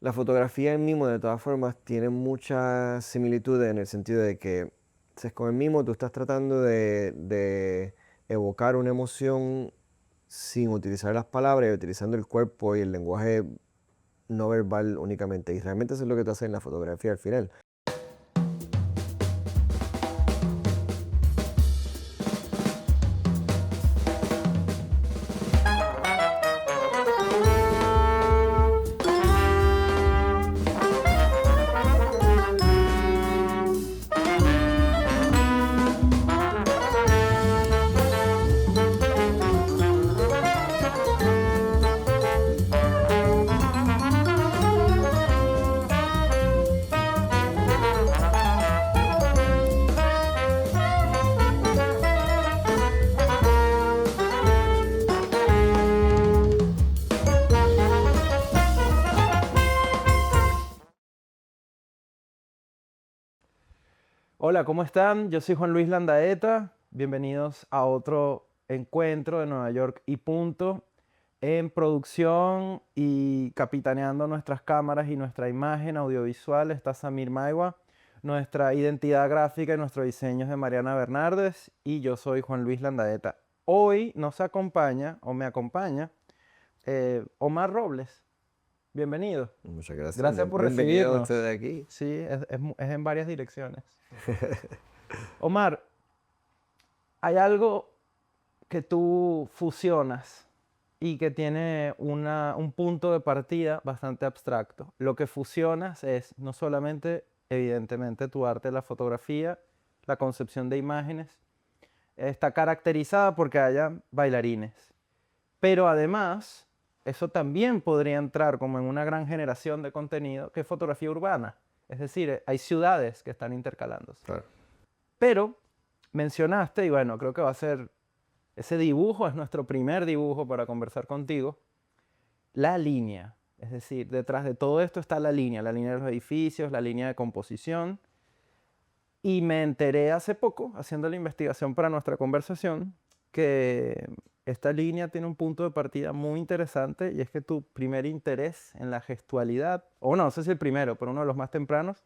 la fotografía en mimo, de todas formas, tiene muchas similitudes en el sentido de que, si es con el mimo, tú estás tratando de evocar una emoción sin utilizar las palabras y utilizando el cuerpo y el lenguaje no verbal únicamente. Y realmente eso es lo que tú haces en la fotografía al final. Hola, ¿cómo están? Yo soy Juan Luis Landaeta. Bienvenidos a otro encuentro de Nueva York y punto. En producción y capitaneando nuestras cámaras y nuestra imagen audiovisual está Samir Maiwa. Nuestra identidad gráfica y nuestro diseño es de Mariana Bernardes y yo soy Juan Luis Landaeta. Hoy nos acompaña o me acompaña Omar Robles. Bienvenido. Muchas gracias. Gracias por Bienvenido a recibirnos. ustedes aquí. Sí, es en varias direcciones. Omar, hay algo que tú fusionas y que tiene un punto de partida bastante abstracto. Lo que fusionas es no solamente, evidentemente, tu arte de la fotografía, la concepción de imágenes, está caracterizada porque haya bailarines, pero además, eso también podría entrar como en una gran generación de contenido que es fotografía urbana. Es decir, hay ciudades que están intercalándose. Claro. Pero mencionaste, y bueno, creo que va a ser, ese dibujo es nuestro primer dibujo para conversar contigo, la línea. Es decir, detrás de todo esto está la línea de los edificios, la línea de composición. Y me enteré hace poco, haciendo la investigación para nuestra conversación, que esta línea tiene un punto de partida muy interesante y es que tu primer interés en la gestualidad, o no sé si el primero, pero uno de los más tempranos,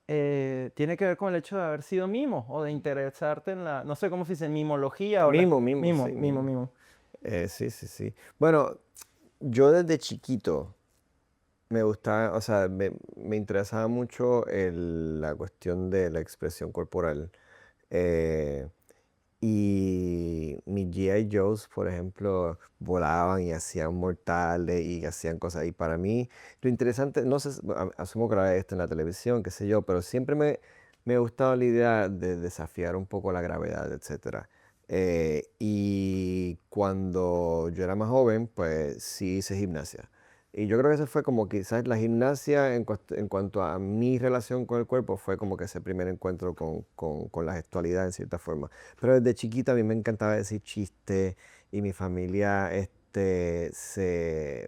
tiene que ver con el hecho de haber sido mimo o de interesarte en la, no sé cómo se dice, mimología o la... Mimo, sí, mimo. Mimo. Sí, sí, sí. Bueno, yo desde chiquito me gustaba, o sea, me interesaba mucho la cuestión de la expresión corporal. Eh, y mis G.I. Joes, por ejemplo, volaban y hacían mortales y hacían cosas. Y para mí, lo interesante, no sé, asumo que ahora esto en la televisión, qué sé yo, pero siempre me ha gustado la idea de desafiar un poco la gravedad, etcétera. Y cuando yo era más joven, pues sí hice gimnasia. Y yo creo que ese fue como quizás la gimnasia en cuanto a mi relación con el cuerpo, fue como que ese primer encuentro con la gestualidad en cierta forma. Pero desde chiquita a mí me encantaba decir chistes y mi familia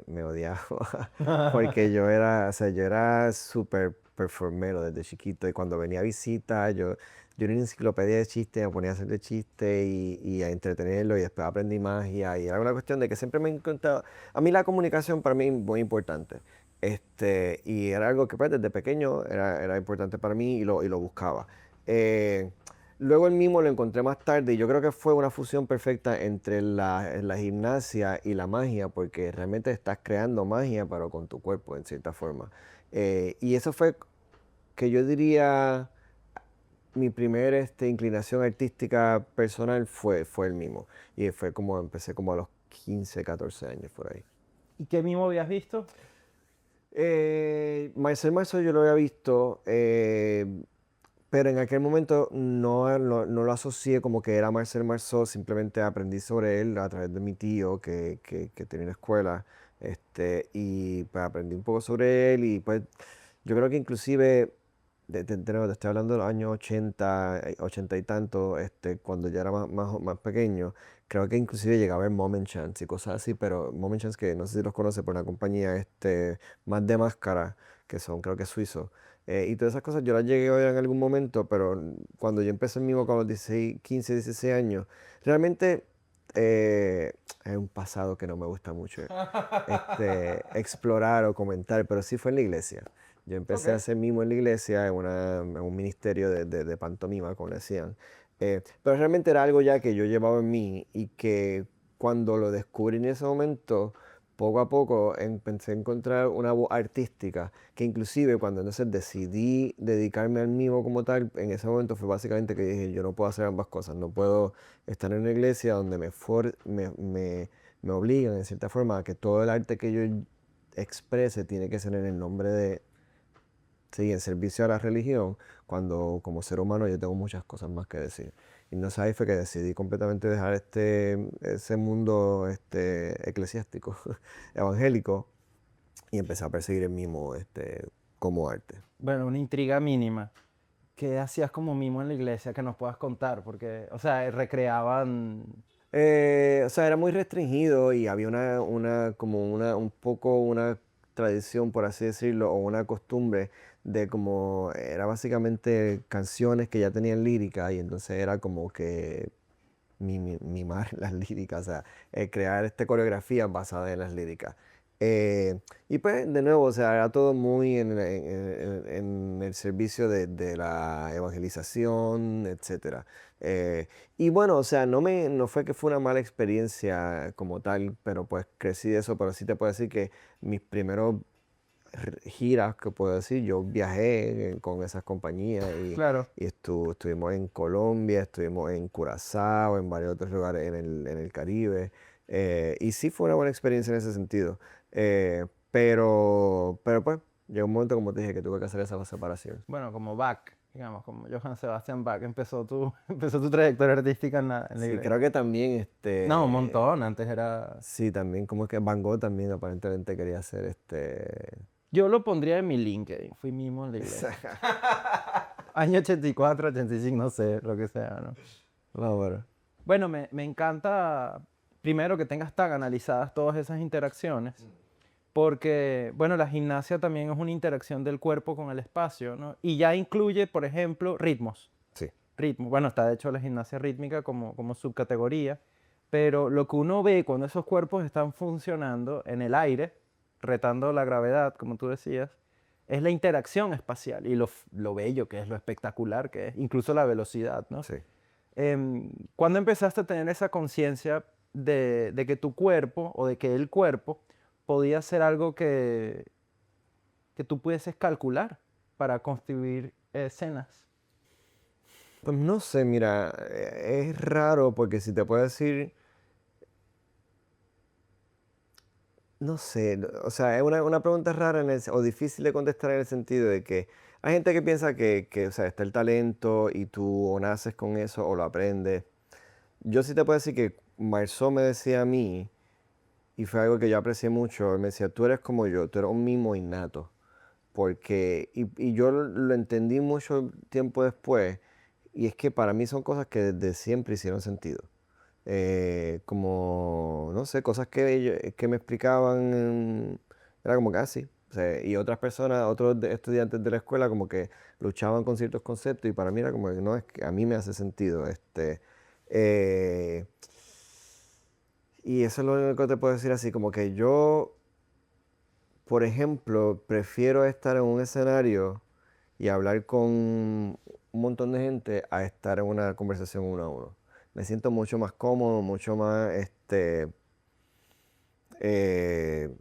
me odiaba porque yo era, o sea, yo era súper performero desde chiquito y cuando venía a visita yo era una enciclopedia de chistes, me ponía a hacerle chistes y a entretenerlo y después aprendí magia y era una cuestión de que siempre me encantaba. A mí la comunicación para mí es muy importante. Y era algo que pues, desde pequeño era importante para mí y lo buscaba. Eh, Luego el mimo lo encontré más tarde y yo creo que fue una fusión perfecta entre la gimnasia y la magia, porque realmente estás creando magia, pero con tu cuerpo, en cierta forma. Y eso fue que yo diría mi primer inclinación artística personal fue el mimo. Y fue como empecé como a los 15 14 años por ahí. ¿Y qué mimo habías visto? Marcel Marceau yo lo había visto, pero en aquel momento no lo asocié como que era Marcel Marceau, simplemente aprendí sobre él a través de mi tío que tenía una escuela, y pues aprendí un poco sobre él y pues yo creo que inclusive, te estoy hablando de los años 80 80 y tanto, cuando ya era más pequeño, creo que inclusive llegaba a ver Mom and Chance y cosas así, pero Mom and Chance que no sé si los conoce por una compañía más de máscara, que son creo que suizos. Y todas esas cosas yo las llegué a ver en algún momento, pero cuando yo empecé en mimo con los 16, 15, 16 años, realmente es un pasado que no me gusta mucho explorar o comentar, pero sí fue en la iglesia. Yo empecé a Ok. hacer mimo en la iglesia, en un ministerio de pantomima, como le decían. Pero realmente era algo ya que yo llevaba en mí y que cuando lo descubrí en ese momento, poco a poco empecé a encontrar una voz artística, que inclusive cuando entonces decidí dedicarme al mimo como tal, en ese momento fue básicamente que dije, yo no puedo hacer ambas cosas, no puedo estar en una iglesia donde me obligan en cierta forma a que todo el arte que yo exprese tiene que ser en el nombre de, sí, en servicio a la religión, cuando como ser humano yo tengo muchas cosas más que decir. Y no sabes, fue que decidí completamente dejar ese mundo eclesiástico, evangélico, y empecé a perseguir el mimo como arte. Bueno, una intriga mínima. ¿Qué hacías como mimo en la iglesia que nos puedas contar? Porque, o sea, recreaban... O sea, era muy restringido y había un poco una tradición, por así decirlo, o una costumbre de como, era básicamente canciones que ya tenían lírica y entonces era como que mimar las líricas, o sea, crear coreografías basadas en las líricas. Y pues, de nuevo, o sea, era todo muy en el servicio de la evangelización, etcétera. Eh, y bueno, o sea, no fue que fue una mala experiencia como tal, pero pues crecí de eso, pero sí te puedo decir que mis primeros giras, que puedo decir, yo viajé con esas compañías Claro. y estuvimos en Colombia, estuvimos en Curazao, en varios otros lugares en el Caribe. Y sí fue una buena experiencia en ese sentido. Pero pues, llegó un momento, como te dije, que tuve que hacer esa separación. Bueno, como Bach, digamos, como Johann Sebastian Bach empezó tu trayectoria artística en la Sí, iglesia. creo que también, No, un montón, antes era... sí, también como que Van Gogh también aparentemente quería hacer Yo lo pondría en mi LinkedIn, fui mimo en la iglesia. Año 84, 85, no sé, lo que sea, ¿no? Bueno, Bueno, me encanta, primero, que tengas tan analizadas todas esas interacciones, porque, bueno, la gimnasia también es una interacción del cuerpo con el espacio, ¿no? Y ya incluye, por ejemplo, ritmos. sí, Ritmo. Bueno, está de hecho la gimnasia rítmica como subcategoría, pero lo que uno ve cuando esos cuerpos están funcionando en el aire, retando la gravedad, como tú decías, es la interacción espacial y lo bello que es, lo espectacular que es, incluso la velocidad, ¿no? sí. ¿Cuándo empezaste a tener esa conciencia de que tu cuerpo o de que el cuerpo podía ser algo que tú pudieses calcular para construir escenas? Pues no sé, mira, es raro porque si te puedo decir, no sé, o sea, es una pregunta rara o difícil de contestar en el sentido de que hay gente que piensa que, o sea, está el talento y tú o naces con eso o lo aprendes. Yo sí te puedo decir que Marceau me decía a mí, y fue algo que yo aprecié mucho, él me decía, tú eres como yo, tú eres un mimo innato. Y yo lo entendí mucho tiempo después, y es que para mí son cosas que desde siempre hicieron sentido. Como, no sé, cosas que me explicaban, era como que así. O sea, y otras personas, otros estudiantes de la escuela como que luchaban con ciertos conceptos y para mí era como que no, es que a mí me hace sentido. Eh, y eso es lo único que te puedo decir así, como que yo, por ejemplo, prefiero estar en un escenario y hablar con un montón de gente a estar en una conversación uno a uno. Me siento mucho más cómodo, mucho más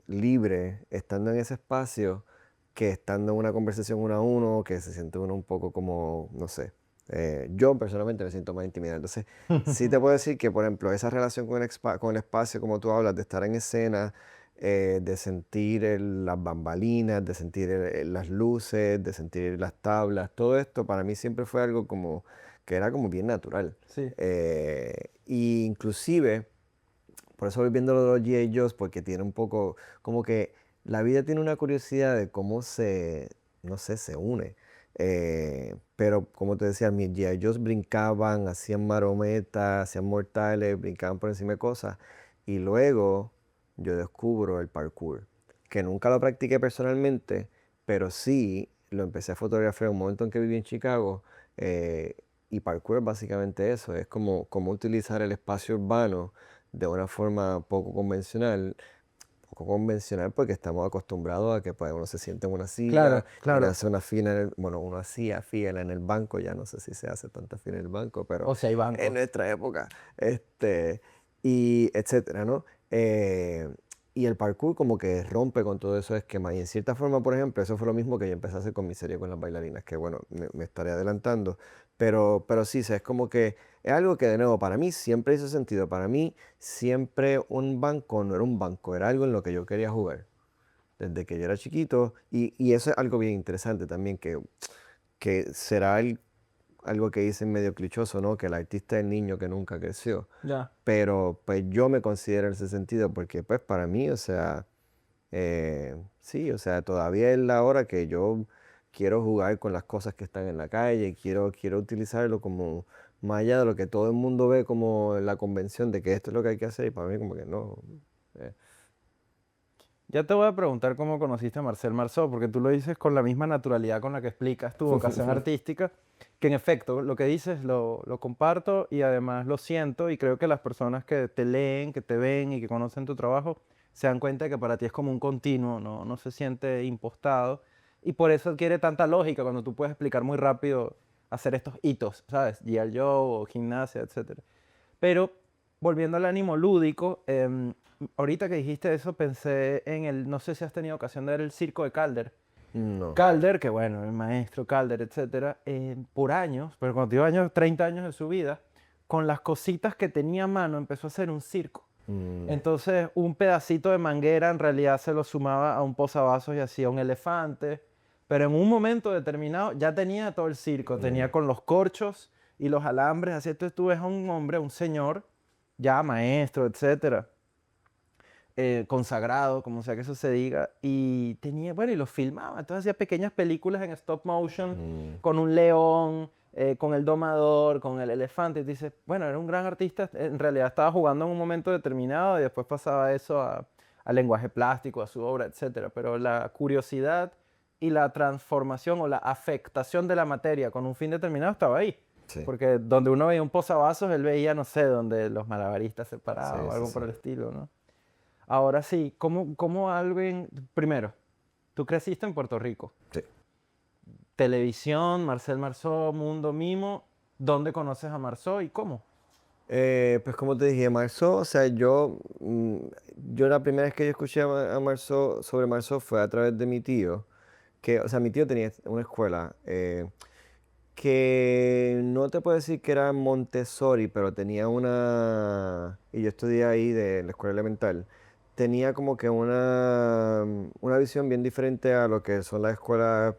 libre estando en ese espacio que estando en una conversación uno a uno, que se siente uno un poco como, no sé. Yo personalmente me siento más intimidado. Entonces, sí te puedo decir que, por ejemplo, esa relación con el espacio, como tú hablas, de estar en escena, de sentir las bambalinas, de sentir las luces, de sentir las tablas, todo esto para mí siempre fue algo como que era como bien natural. Sí. Y inclusive por eso voy viendo lo de los G.I. Joes, porque tiene un poco, como que la vida tiene una curiosidad de cómo no sé, se une. Pero como te decía, mis G.I. Joes brincaban, hacían marometas, hacían mortales, brincaban por encima de cosas. Y luego yo descubro el parkour, que nunca lo practiqué personalmente, pero sí lo empecé a fotografiar en un momento en que viví en Chicago. Y parkour es básicamente eso, es como utilizar el espacio urbano de una forma poco convencional porque estamos acostumbrados a que pues, uno se siente en una silla Claro, y le claro. hace una fila, bueno, uno hacía fila en el banco, ya no sé si se hace tanta fila en el banco, pero O si hay en bancos. nuestra época, y etcétera, ¿no? Y el parkour como que rompe con todo esos esquemas. Y en cierta forma, por ejemplo, eso fue lo mismo que yo empecé a hacer con mi serie con las bailarinas, que bueno, me estaré adelantando. Pero sí, o sea, es como que es algo que de nuevo para mí siempre hizo sentido. Para mí siempre un banco no era un banco, era algo en lo que yo quería jugar. Desde que yo era chiquito. Y eso es algo bien interesante también, que será algo que dicen medio clichoso, ¿no? Que el artista es el niño que nunca creció. Ya. Pero pues yo me considero en ese sentido porque pues para mí, o sea, sí, o sea, todavía es la hora que yo quiero jugar con las cosas que están en la calle, quiero utilizarlo como más allá de lo que todo el mundo ve como la convención de que esto es lo que hay que hacer y para mí como que no. eh, Ya te voy a preguntar cómo conociste a Marcel Marceau, porque tú lo dices con la misma naturalidad con la que explicas tu vocación artística, que en efecto lo que dices lo comparto y además lo siento y creo que las personas que te leen, que te ven y que conocen tu trabajo se dan cuenta de que para ti es como un continuo, no se siente impostado y por eso adquiere tanta lógica cuando tú puedes explicar muy rápido hacer estos hitos, ¿sabes? G.I. Joe o gimnasia, etcétera. Pero volviendo al ánimo lúdico, ahorita que dijiste eso pensé en el, no sé si has tenido ocasión de ver el circo de Calder. no. Calder, que bueno, el maestro Calder, etcétera, por años, pero cuando dio años, 30 años de su vida, con las cositas que tenía a mano empezó a hacer un circo. Mm, Entonces, un pedacito de manguera en realidad se lo sumaba a un posavasos y hacía un elefante, pero en un momento determinado ya tenía todo el circo, mm, tenía con los corchos y los alambres, así entonces tú ves a un hombre, un señor, ya maestro, etcétera, consagrado, como sea que eso se diga, y tenía, bueno, y lo filmaba, entonces hacía pequeñas películas en stop motion, mm, con un león, con el domador, con el elefante, y tú dices, bueno, era un gran artista, en realidad estaba jugando en un momento determinado y después pasaba eso al lenguaje plástico, a su obra, etcétera, pero la curiosidad y la transformación o la afectación de la materia con un fin determinado estaba ahí. sí, Porque donde uno veía un posavasos, él veía, no sé, donde los malabaristas se sí, paraban o sí, algo sí. por el estilo, ¿no? Ahora sí, ¿cómo alguien, primero, tú creciste en Puerto Rico, Sí. televisión, Marcel Marceau, Mundo Mimo, ¿dónde conoces a Marceau y cómo? Pues como te dije, Marceau, o sea, yo la primera vez que yo escuché a Marceau, sobre Marceau fue a través de mi tío, que, o sea, mi tío tenía una escuela que no te puedo decir que era Montessori, pero tenía y yo estudié ahí de la escuela elemental, tenía como que una visión bien diferente a lo que son las escuelas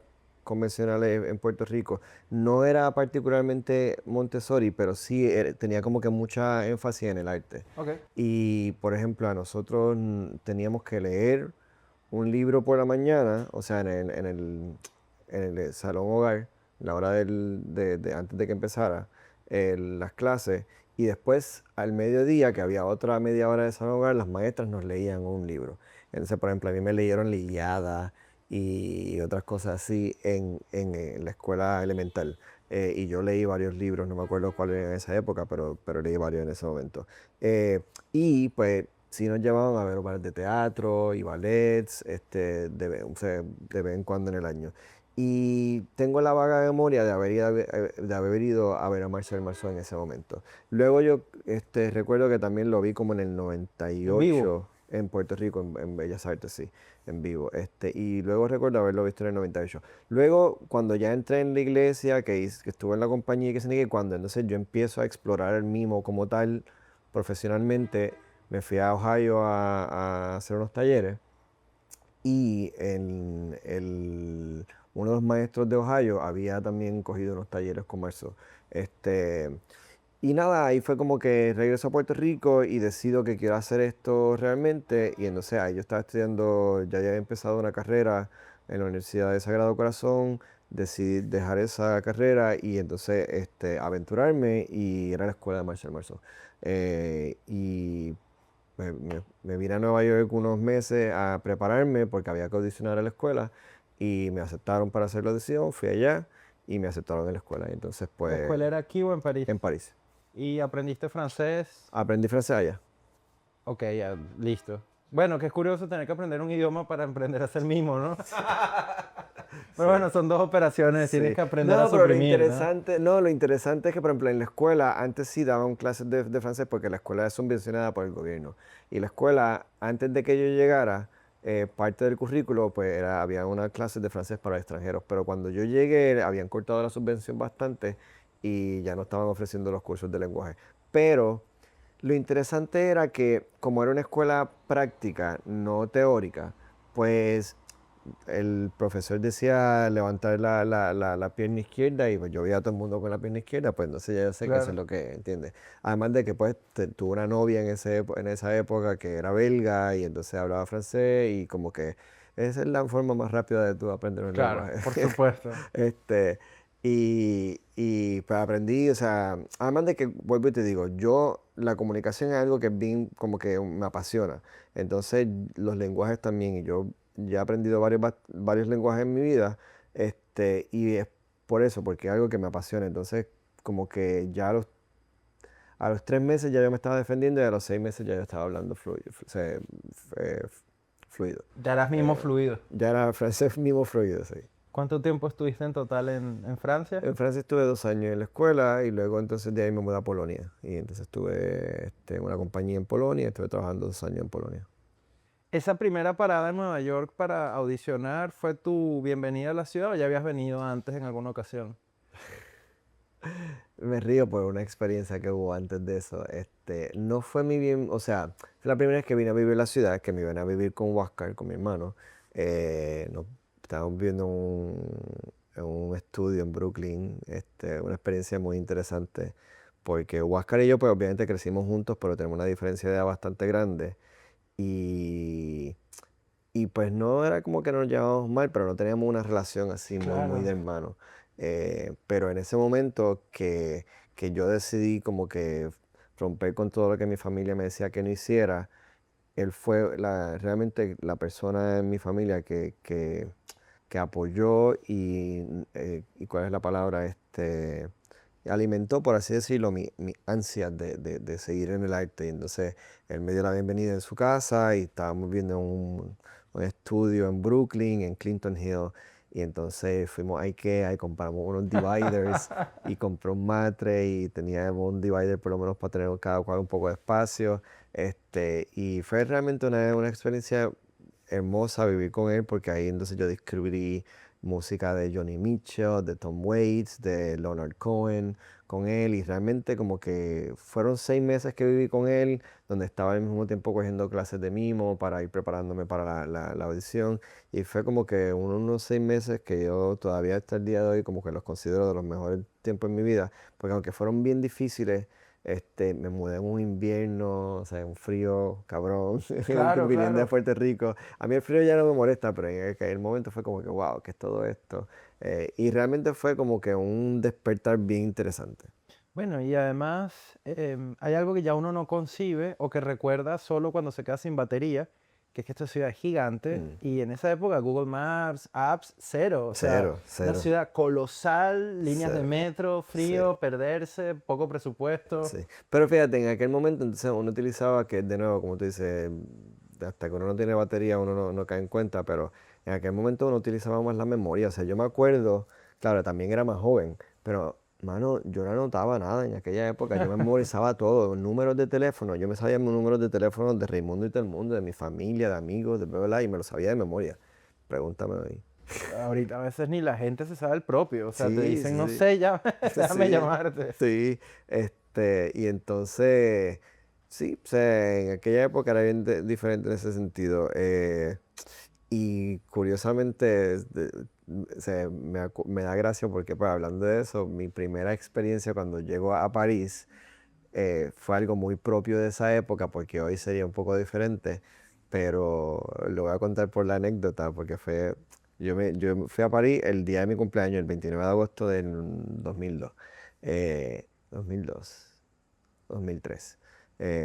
convencionales en Puerto Rico. No era particularmente Montessori, pero sí tenía como que mucha énfasis en el arte. Ok. Y, por ejemplo, a nosotros teníamos que leer un libro por la mañana, o sea, en el salón hogar, la hora antes de que empezara las clases, y después al mediodía, que había otra media hora de salón hogar, las maestras nos leían un libro. Entonces, por ejemplo, a mí me leyeron la Ilíada y otras cosas así en la escuela elemental. Y yo leí varios libros, no me acuerdo cuál era en esa época, pero leí varios en ese momento. Eh, y pues sí nos llevaban a ver obras de teatro y ballets, o sea, de vez en cuando en el año. Y tengo la vaga memoria de haber ido a ver a Marcel Marceau en ese momento. Luego yo recuerdo que también lo vi como en el En vivo. 98 en Puerto Rico, en Bellas Artes, sí, en vivo. Y luego recuerdo haberlo visto en el 98. Luego, cuando ya entré en la iglesia, que estuve en la compañía, que se que cuando entonces yo empiezo a explorar el mimo como tal, profesionalmente, me fui a Ohio a hacer unos talleres y uno de los maestros de Ohio había también cogido unos talleres con Marceau. Este, y nada, ahí fue como que regreso a Puerto Rico y decido que quiero hacer esto realmente. Y entonces ahí yo estaba estudiando, ya había empezado una carrera en la Universidad de Sagrado Corazón, decidí dejar esa carrera y entonces aventurarme y ir a la escuela de Marcel Marceau. Y me vine a Nueva York unos meses a prepararme porque había que audicionar a la escuela y me aceptaron para hacer la audición, fui allá y me aceptaron en la escuela. Y entonces, ¿La pues, escuela era aquí o en París? en París. ¿Y aprendiste francés? Aprendí francés allá. Ok, ya, listo. Bueno, que es curioso tener que aprender un idioma para aprender a ser mimo, ¿no? Pero Sí. bueno, son dos operaciones, tienes Sí. que aprender a No, pero lo suprimir, ¿no? interesante, no, lo interesante es que, por ejemplo, en la escuela antes sí daban clases de francés porque la escuela es subvencionada por el gobierno. Y la escuela, antes de que yo llegara, parte del currículo, pues había unas clases de francés para extranjeros. Pero cuando yo llegué, habían cortado la subvención bastante y ya no estaban ofreciendo los cursos de lenguaje. Pero lo interesante era que, como era una escuela práctica, no teórica, pues el profesor decía levantar la pierna izquierda y pues yo veía a todo el mundo con la pierna izquierda, pues entonces ya yo sé que eso es Claro. lo que entiende. Además de que pues tuve una novia en esa época que era belga y entonces hablaba francés y como que esa es la forma más rápida de tú aprender un Claro, lenguaje. por supuesto. Este, y pues aprendí, o sea, además de que, vuelvo y te digo, yo, la comunicación es algo que bien, como que me apasiona. Entonces, los lenguajes también, y yo ya he aprendido varios lenguajes en mi vida, y es por eso, porque es algo que me apasiona. Entonces, como que ya a los 3 meses ya yo me estaba defendiendo y a los 6 meses ya yo estaba hablando fluido, o sea, eh, fluido. Ya eras mimo Eh, fluido. ya era francés mismo fluido, sí. ¿Cuánto tiempo estuviste en total en Francia? En Francia estuve 2 años en la escuela y luego entonces de ahí me mudé a Polonia. Y entonces estuve en una compañía en Polonia y estuve trabajando 2 años en Polonia. ¿Esa primera parada en Nueva York para audicionar fue tu bienvenida a la ciudad o ya habías venido antes en alguna ocasión? Me río por una experiencia que hubo antes de eso. No fue mi bien, o sea, fue la primera vez que vine a vivir en la ciudad, que me vine a vivir con Huáscar, con mi hermano. Estábamos viviendo en un estudio en Brooklyn, una experiencia muy interesante, porque Huáscar y yo, pues obviamente crecimos juntos, pero tenemos una diferencia de edad bastante grande. Y, y pues no era como que nos llevábamos mal, pero no teníamos una relación así muy, muy de Claro. hermano. Pero en ese momento que yo decidí como que romper con todo lo que mi familia me decía que no hiciera, él fue realmente la persona en mi familia que apoyó y ¿cuál es la palabra? Alimentó, por así decirlo, mi ansia de seguir en el arte. Y entonces él me dio la bienvenida en su casa y estábamos viendo un estudio en Brooklyn, en Clinton Hill. Y entonces fuimos a IKEA y compramos unos dividers y compré un matre y teníamos un divider por lo menos para tener cada cual un poco de espacio. Y fue realmente una experiencia hermosa vivir con él porque ahí entonces yo descubrí música de Johnny Mitchell, de Tom Waits, de Leonard Cohen con él y realmente como que fueron 6 meses que viví con él donde estaba al mismo tiempo cogiendo clases de mimo para ir preparándome para la audición y fue como que unos 6 meses que yo todavía hasta el día de hoy como que los considero de los mejores tiempos en mi vida porque aunque fueron bien difíciles me mudé en un invierno, o sea, un frío cabrón, Claro, viniendo de claro. Puerto Rico. A mí el frío ya no me molesta, pero en el momento fue como que, wow, ¿qué es todo esto? Y realmente fue como que un despertar bien interesante. Bueno, y además hay algo que ya uno no concibe o que recuerda solo cuando se queda sin batería, que es que esta ciudad es gigante Mm. y en esa época Google Maps, apps, cero. O sea, Cero, una cero, ciudad colosal, líneas de cero. metro, Sí, frío, perderse, poco presupuesto. sí. Pero fíjate, en aquel momento entonces uno utilizaba que, de nuevo, como tú dices, hasta que uno no tiene batería uno no cae en cuenta, pero en aquel momento uno utilizaba más la memoria. O sea, yo me acuerdo, claro, también era más joven, pero, mano, yo no anotaba nada en aquella época. Yo memorizaba todo, números de teléfono. Yo me sabía mis números de teléfono de Raimundo y todo el mundo, de mi familia, de amigos, de bla, bla, bla, y me lo sabía de memoria. Pregúntame ahí. Ahorita a veces ni la gente se sabe el propio. O sea, te Sí, dicen, no sí, sé, ya, sí. déjame Sí, llamarte. sí. Y entonces, sí, o sea, en aquella época era bien diferente en ese sentido. Y curiosamente, o sea, me da gracia porque, pues, hablando de eso, mi primera experiencia cuando llego a París fue algo muy propio de esa época, porque hoy sería un poco diferente, pero lo voy a contar por la anécdota, porque yo fui a París el día de mi cumpleaños, el 29 de agosto del 2002. 2002, 2003,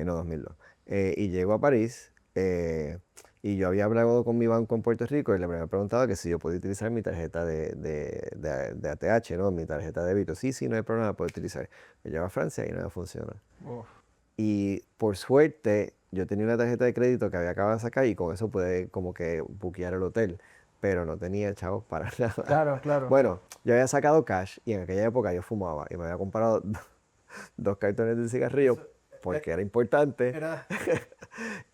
no 2002. Y llego a París y yo había hablado con mi banco en Puerto Rico y le había preguntado que si yo podía utilizar mi tarjeta de ATH, ¿no? Mi tarjeta de débito. Sí, sí, no hay problema, puedo utilizar. Me llevo a Francia y no me funciona. Uf, Y por suerte yo tenía una tarjeta de crédito que había acabado de sacar y con eso pude como que buquear el hotel, pero no tenía chavos para nada. Claro, claro. Bueno, yo había sacado cash y en aquella época yo fumaba y me había comprado dos cartones de cigarrillos porque era importante Era...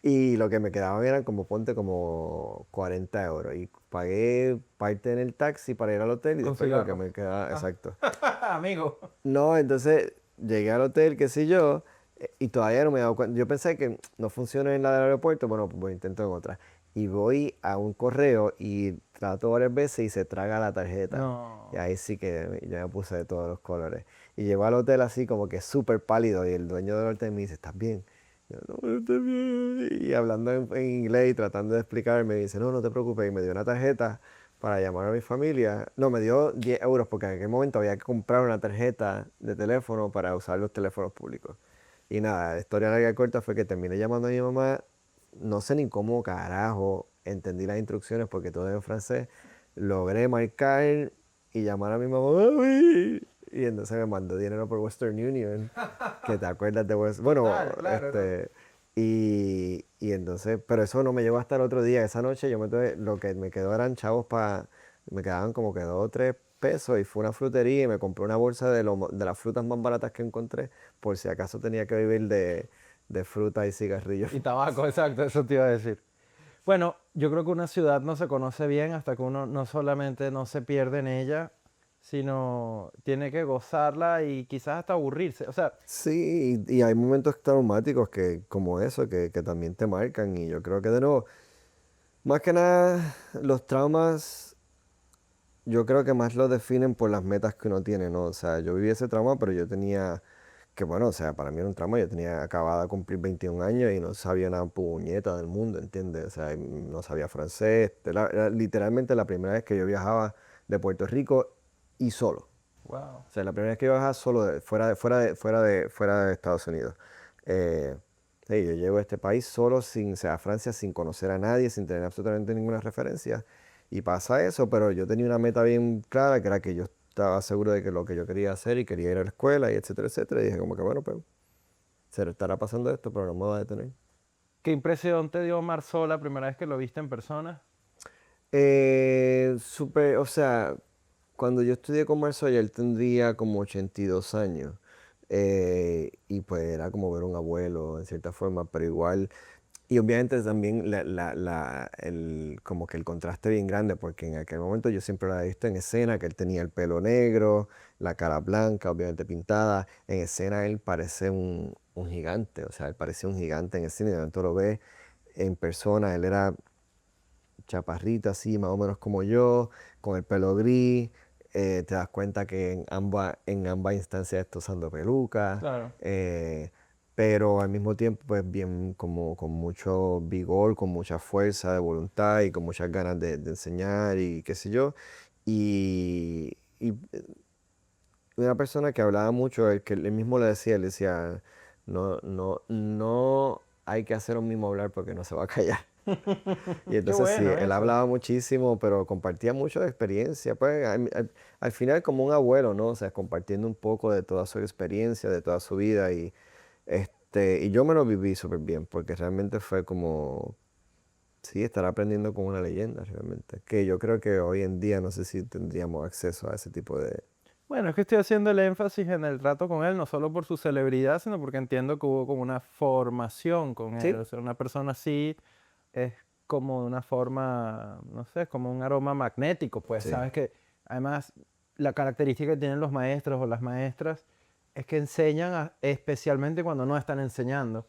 y lo que me quedaban eran como, ponte, como 40 euros y pagué parte en el taxi para ir al hotel y Con después lo que cigarro. me quedaba, exacto. Amigo. No, entonces llegué al hotel, qué sé yo, y todavía no me he dado cuenta. Yo pensé que no funciona en la del aeropuerto, bueno, pues intento en otra. Y voy a un correo y trato varias veces y se traga la tarjeta. Y No. ahí sí que ya me puse de todos los colores. Y llego al hotel así como que súper pálido y el dueño del hotel me dice, ¿estás bien? Yo, no, no estoy bien. Y hablando en inglés y tratando de explicarme, me dice, no, no te preocupes. Y me dio una tarjeta para llamar a mi familia. No, me dio 10 euros porque en aquel momento había que comprar una tarjeta de teléfono para usar los teléfonos públicos. Y nada, la historia larga y corta fue que terminé llamando a mi mamá. No sé ni cómo carajo entendí las instrucciones porque todo en francés. Logré marcar y llamar a mi mamá. "Mami". Y entonces me mandó dinero por Western Union, que te acuerdas de Western. Bueno, Claro, claro, ¿no? y entonces, pero eso no me llegó hasta el otro día. Esa noche yo lo que me quedó eran chavos para, me quedaban como que 2 o 3 pesos y fue a una frutería y me compré una bolsa de las frutas más baratas que encontré por si acaso tenía que vivir de fruta y cigarrillos. Y tabaco, exacto, eso te iba a decir. Bueno, yo creo que una ciudad no se conoce bien hasta que uno no solamente no se pierde en ella, sino tiene que gozarla y quizás hasta aburrirse. O sea, Sí, y hay momentos traumáticos que, como eso, que también te marcan. Y yo creo que de nuevo, más que nada, los traumas, yo creo que más los definen por las metas que uno tiene, ¿no? O sea, yo viví ese trauma, pero yo tenía, que bueno, o sea, para mí era un trauma, yo tenía acabado de cumplir 21 años y no sabía una puñeta del mundo, ¿entiendes? O sea, no sabía francés. Era literalmente la primera vez que yo viajaba de Puerto Rico y solo. wow. O sea, la primera vez que yo viajaba solo fuera de Estados Unidos. Eh, sí, yo llego a este país solo, o sea, a Francia sin conocer a nadie, sin tener absolutamente ninguna referencia. Y pasa eso, pero yo tenía una meta bien clara, que era que yo estaba seguro de que lo que yo quería hacer y quería ir a la escuela y etcétera, etcétera. Y dije como que bueno, pues se estará pasando esto, pero no me va a detener. ¿Qué impresión te dio Marsol la primera vez que lo viste en persona? O sea, cuando yo estudié comercio, ya él tendría como 82 años. Y pues era como ver un abuelo en cierta forma, pero igual. Y obviamente también como que el contraste bien grande, porque en aquel momento yo siempre lo había visto en escena, que él tenía el pelo negro, la cara blanca, obviamente pintada. En escena él parece un gigante, o sea, él parecía un gigante en escena y de momento lo ves en persona, él era chaparrita así, más o menos como yo, con el pelo gris. Te das cuenta que en ambas instancias está usando peluca, Claro. pero al mismo tiempo, pues bien, como con mucho vigor, con mucha fuerza de voluntad y con muchas ganas de enseñar y qué sé yo. Y una persona que hablaba mucho, el que él mismo le decía, no, no, no hay que hacer un mismo hablar porque no se va a callar. Y Qué entonces sí, bueno él eso. hablaba muchísimo, pero compartía mucho de experiencia, pues al final como un abuelo, ¿no? O sea, compartiendo un poco de toda su experiencia, de toda su vida y yo me lo viví súper bien, porque realmente fue como, sí, estar aprendiendo con una leyenda realmente, que yo creo que hoy en día no sé si tendríamos acceso a ese tipo de... Bueno, es que estoy haciendo el énfasis en el trato con él, no solo por su celebridad, sino porque entiendo que hubo como una formación con él. Sí, O sea, una persona así es como de una forma, no sé, como un aroma magnético, pues sí, sabes que además la característica que tienen los maestros o las maestras es que enseñan especialmente cuando no están enseñando.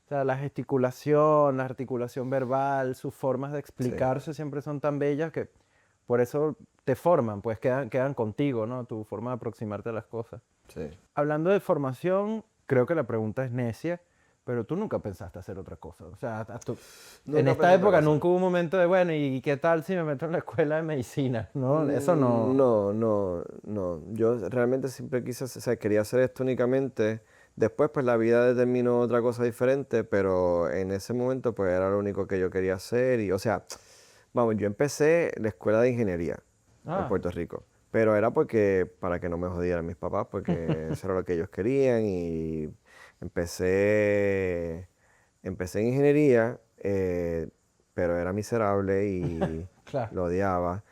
O sea, la gesticulación, la articulación verbal, sus formas de sí, explicarse siempre son tan bellas que por eso te forman, pues quedan contigo, ¿no? Tu forma de aproximarte a las cosas. sí. Hablando de formación, creo que la pregunta es necia, pero tú nunca pensaste hacer otra cosa. O sea, en Nunca esta pensé otra época cosa. nunca hubo un momento de, bueno, ¿y qué tal si me meto en la escuela de medicina? No, eso no. No, no, no. Yo realmente siempre quise, o sea, quería hacer esto únicamente. Después, pues la vida determinó otra cosa diferente, pero en ese momento, pues era lo único que yo quería hacer. Y, o sea, vamos, yo empecé la escuela de ingeniería en Ah, Puerto Rico, pero era para que no me jodieran mis papás, porque eso era lo que ellos querían. Y empecé empecé en ingeniería, pero era miserable y Claro. lo odiaba.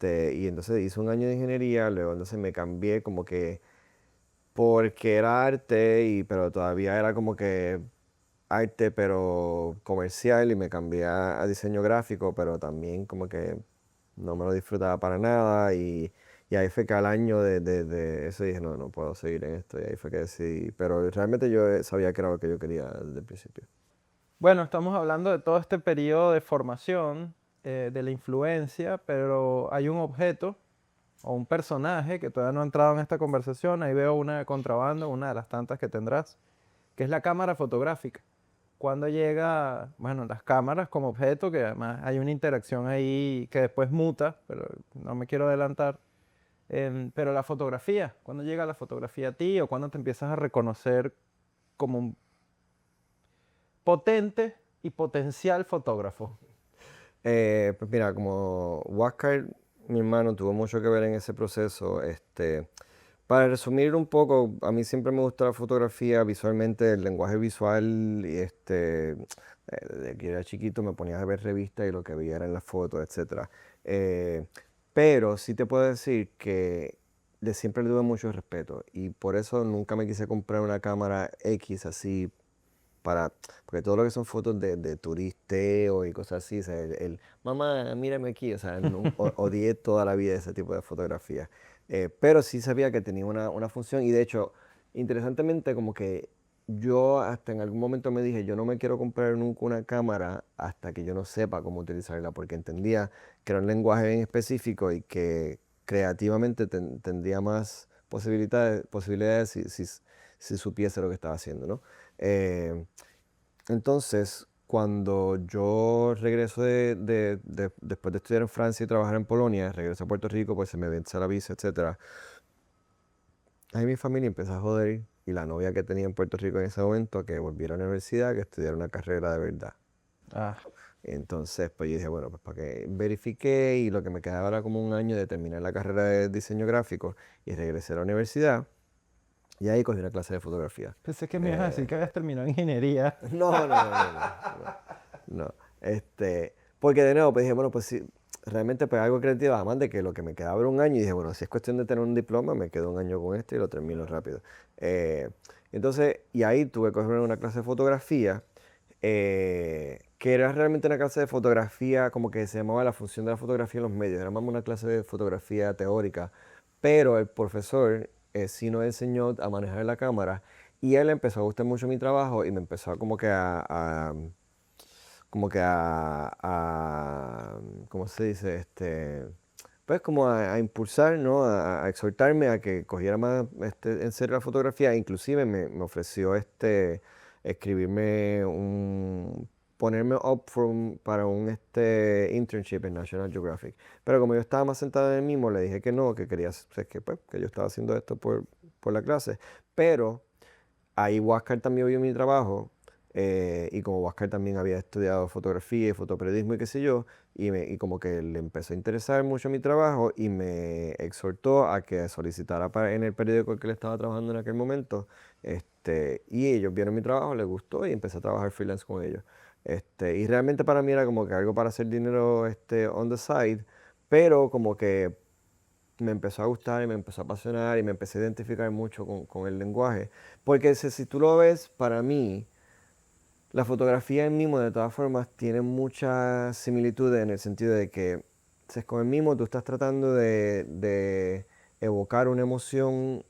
Y entonces hice un año de ingeniería, luego entonces me cambié como que porque era arte, pero todavía era como que arte, pero comercial, y me cambié a diseño gráfico, pero también como que no me lo disfrutaba para nada, y ahí fue que al año de eso dije, no, no puedo seguir en esto, y ahí fue que decidí, pero realmente yo sabía que era lo que yo quería desde el principio. Bueno, estamos hablando de todo este periodo de formación, de la influencia, pero hay un objeto o un personaje que todavía no ha entrado en esta conversación. Ahí veo una de contrabando, una de las tantas que tendrás, que es la cámara fotográfica. Cuando llega, bueno, las cámaras como objeto, que además hay una interacción ahí que después muta, pero no me quiero adelantar. Pero la fotografía, ¿cuándo llega la fotografía a ti o cuándo te empiezas a reconocer como un potente y potencial fotógrafo? Pues mira, como Huáscar, mi hermano, tuvo mucho que ver en ese proceso. Para resumir un poco, a mí siempre me gusta la fotografía visualmente, el lenguaje visual, y desde que era chiquito me ponía a ver revistas y lo que veía eran las fotos, etcétera. Pero sí te puedo decir que siempre le tuve mucho respeto, y por eso nunca me quise comprar una cámara X así para, porque todo lo que son fotos de turisteo y cosas así, o sea, mamá, mírame aquí, o sea, odié toda la vida ese tipo de fotografía. Pero sí sabía que tenía una función, y de hecho, interesantemente, como que yo hasta en algún momento me dije, yo no me quiero comprar nunca una cámara hasta que yo no sepa cómo utilizarla, porque entendía que era un lenguaje bien específico y que creativamente tendría más posibilidades si supiese lo que estaba haciendo, ¿no? Eh, entonces, cuando yo regreso después de estudiar en Francia y trabajar en Polonia, regreso a Puerto Rico, pues se me vence la visa, etcétera. Ahí mi familia empezó a joder, y la novia que tenía en Puerto Rico en ese momento, a que volviera a la universidad, que estudiara una carrera de verdad. Ah, Entonces, pues yo dije, bueno, pues para que verifiqué, y lo que me quedaba era como un año de terminar la carrera de diseño gráfico, y regresé a la universidad, y ahí cogí una clase de fotografía. pensé que me ibas a decir Eh, que habías terminado ingeniería. No, no, no, no, no, no, no. Porque de nuevo, pues dije, bueno, pues sí, realmente pues algo creativo, además de que lo que me quedaba era un año, y dije, bueno, si es cuestión de tener un diploma, me quedo un año con este y lo termino rápido. Eh, entonces, y ahí tuve que coger una clase de fotografía, que era realmente una clase de fotografía, como que se llamaba la función de la fotografía en los medios, era más una clase de fotografía teórica, pero el profesor sí nos enseñó a manejar la cámara, y a él le empezó a gustar mucho mi trabajo, y me empezó a como que ¿cómo se dice? Pues como a impulsar, ¿no? A exhortarme a que cogiera más en serio la fotografía. Inclusive me ofreció escribirme ponerme para un internship en National Geographic. Pero como yo estaba más sentado en el mismo, le dije que no, que quería, pues, que yo estaba haciendo esto por la clase. Pero ahí Huáscar también vio mi trabajo, y como Huáscar también había estudiado fotografía y fotoperiodismo y qué sé yo, y como que le empezó a interesar mucho mi trabajo, y me exhortó a que solicitara en el periódico en que le estaba trabajando en aquel momento, y ellos vieron mi trabajo, les gustó, y empecé a trabajar freelance con ellos. Y realmente para mí era como que algo para hacer dinero on the side, pero como que me empezó a gustar y me empezó a apasionar, y me empecé a identificar mucho con el lenguaje. Porque si tú lo ves, para mí, la fotografía en mimo de todas formas tiene muchas similitudes, en el sentido de que con el mimo tú estás tratando de evocar una emoción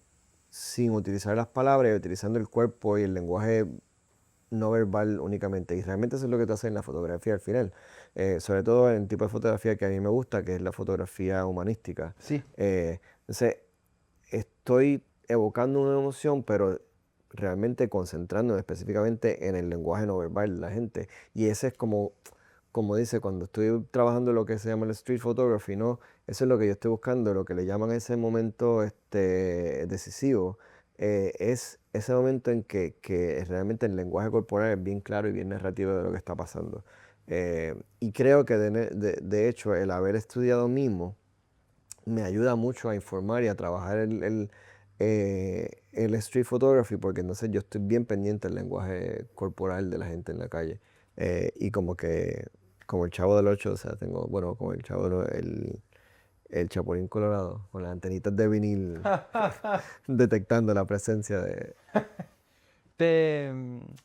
sin utilizar las palabras, y utilizando el cuerpo y el lenguaje no verbal únicamente. Y realmente eso es lo que tú haces en la fotografía al final. Sobre todo en el tipo de fotografía que a mí me gusta, que es la fotografía humanística. Sí. Entonces, estoy evocando una emoción, pero realmente concentrándome específicamente en el lenguaje no verbal de la gente. Y ese es como dice, cuando estoy trabajando lo que se llama el street photography, ¿no? Eso es lo que yo estoy buscando, lo que le llaman ese momento decisivo. Es ese momento en que realmente el lenguaje corporal es bien claro y bien narrativo de lo que está pasando. Y creo que de hecho el haber estudiado mimo me ayuda mucho a informar y a trabajar el street photography, porque entonces yo estoy bien pendiente del lenguaje corporal de la gente en la calle. Y como que, como el Chavo del Ocho, o sea, tengo, bueno, como el Chavo, no, el Chapulín Colorado, con las antenitas de vinil detectando la presencia de... ¿Te,